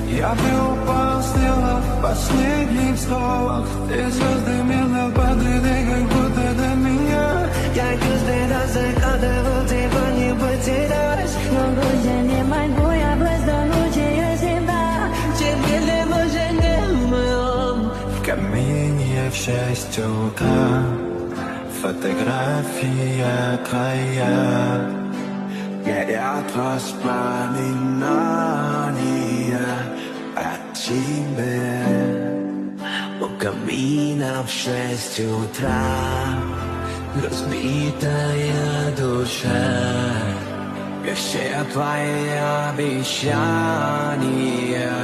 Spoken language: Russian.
Я бы упал с неба в последних словах. Ты звезды медленно падали, как будто до меня. Я каждый раз закладывал тебя, не потерясь. Но больше не могу я быть до ночи, я себя. Тебе ли уже не моем. В камине в 6 утра фотография края. Горят воспоминания о тебе. У камина в 6 утра разбитая душа. И все твои обещания